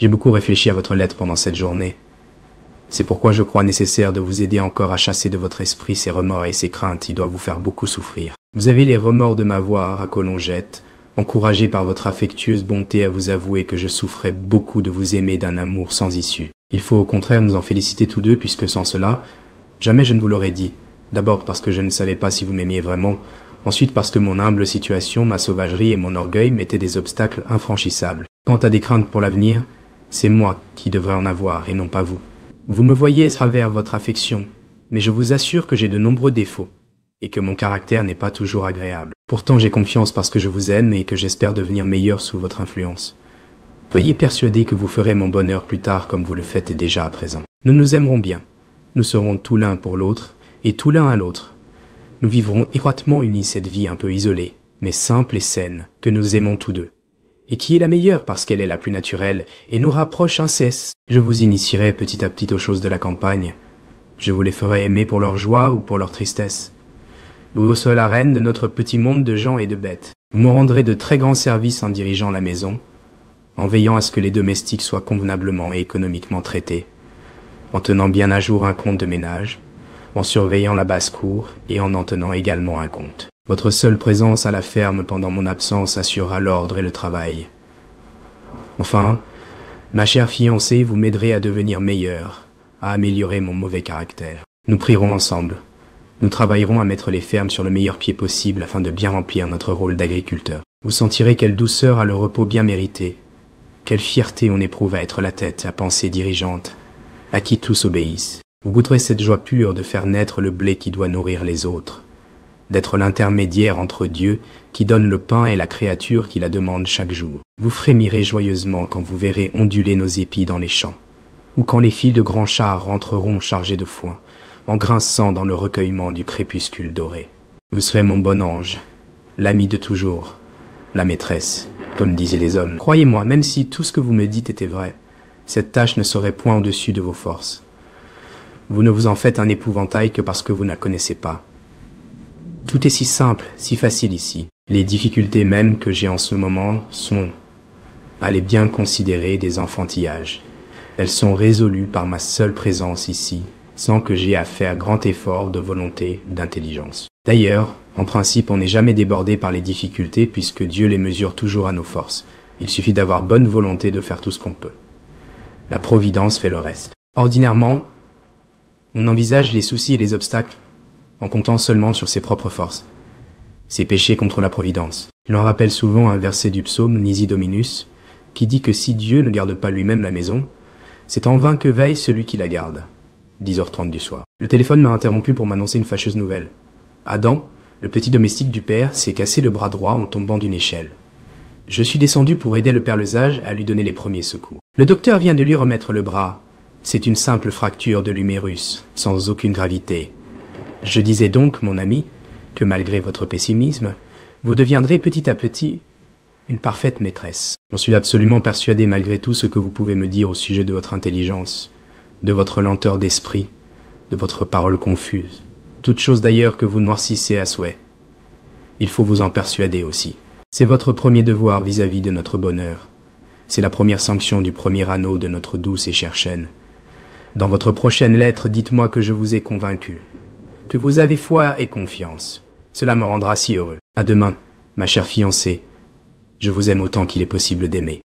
J'ai beaucoup réfléchi à votre lettre pendant cette journée. C'est pourquoi je crois nécessaire de vous aider encore à chasser de votre esprit ces remords et ces craintes qui doivent vous faire beaucoup souffrir. Vous avez les remords de m'avoir, à Colongette, encouragé par votre affectueuse bonté à vous avouer que je souffrais beaucoup de vous aimer d'un amour sans issue. Il faut au contraire nous en féliciter tous deux, puisque sans cela, jamais je ne vous l'aurais dit. D'abord parce que je ne savais pas si vous m'aimiez vraiment, ensuite parce que mon humble situation, ma sauvagerie et mon orgueil mettaient des obstacles infranchissables. Quant à des craintes pour l'avenir, c'est moi qui devrais en avoir et non pas vous. Vous me voyez à travers votre affection, mais je vous assure que j'ai de nombreux défauts et que mon caractère n'est pas toujours agréable. Pourtant j'ai confiance parce que je vous aime et que j'espère devenir meilleur sous votre influence. Soyez persuadé que vous ferez mon bonheur plus tard comme vous le faites déjà à présent. Nous nous aimerons bien. Nous serons tout l'un pour l'autre et tout l'un à l'autre. Nous vivrons étroitement unis cette vie un peu isolée, mais simple et saine, que nous aimons tous deux, et qui est la meilleure parce qu'elle est la plus naturelle et nous rapproche sans cesse. Je vous initierai petit à petit aux choses de la campagne. Je vous les ferai aimer pour leur joie ou pour leur tristesse. Vous serez la reine de notre petit monde de gens et de bêtes. Vous me rendrez de très grands services en dirigeant la maison, en veillant à ce que les domestiques soient convenablement et économiquement traités, en tenant bien à jour un compte de ménage, en surveillant la basse-cour et en tenant également un compte. Votre seule présence à la ferme pendant mon absence assurera l'ordre et le travail. Enfin, ma chère fiancée, vous m'aiderez à devenir meilleur, à améliorer mon mauvais caractère. Nous prierons ensemble. Nous travaillerons à mettre les fermes sur le meilleur pied possible afin de bien remplir notre rôle d'agriculteur. Vous sentirez quelle douceur a le repos bien mérité, quelle fierté on éprouve à être la tête, à penser dirigeante, à qui tous obéissent. Vous goûterez cette joie pure de faire naître le blé qui doit nourrir les autres, d'être l'intermédiaire entre Dieu qui donne le pain et la créature qui la demande chaque jour. Vous frémirez joyeusement quand vous verrez onduler nos épis dans les champs, ou quand les fils de grands chars rentreront chargés de foin, en grinçant dans le recueillement du crépuscule doré. Vous serez mon bon ange, l'ami de toujours, la maîtresse, comme disaient les hommes. Croyez-moi, même si tout ce que vous me dites était vrai, cette tâche ne serait point au-dessus de vos forces. Vous ne vous en faites un épouvantail que parce que vous ne la connaissez pas. Tout est si simple, si facile ici. Les difficultés même que j'ai en ce moment sont, à les bien considérer, des enfantillages. Elles sont résolues par ma seule présence ici, sans que j'aie à faire grand effort de volonté, d'intelligence. D'ailleurs, en principe, on n'est jamais débordé par les difficultés puisque Dieu les mesure toujours à nos forces. Il suffit d'avoir bonne volonté de faire tout ce qu'on peut. La providence fait le reste. Ordinairement, on envisage les soucis et les obstacles en comptant seulement sur ses propres forces. C'est pécher contre la providence. Il en rappelle souvent un verset du psaume Nisi Dominus qui dit que si Dieu ne garde pas lui-même la maison, c'est en vain que veille celui qui la garde. 10h30 du soir. Le téléphone m'a interrompu pour m'annoncer une fâcheuse nouvelle. Adam, le petit domestique du père, s'est cassé le bras droit en tombant d'une échelle. Je suis descendu pour aider le père Lesage à lui donner les premiers secours. Le docteur vient de lui remettre le bras. C'est une simple fracture de l'humérus, sans aucune gravité. Je disais donc, mon ami, que malgré votre pessimisme, vous deviendrez petit à petit une parfaite maîtresse. J'en suis absolument persuadé malgré tout ce que vous pouvez me dire au sujet de votre intelligence, de votre lenteur d'esprit, de votre parole confuse. Toutes choses d'ailleurs que vous noircissez à souhait. Il faut vous en persuader aussi. C'est votre premier devoir vis-à-vis de notre bonheur. C'est la première sanction du premier anneau de notre douce et chère chaîne. Dans votre prochaine lettre, dites-moi que je vous ai convaincu, que vous avez foi et confiance. Cela me rendra si heureux. À demain, ma chère fiancée. Je vous aime autant qu'il est possible d'aimer.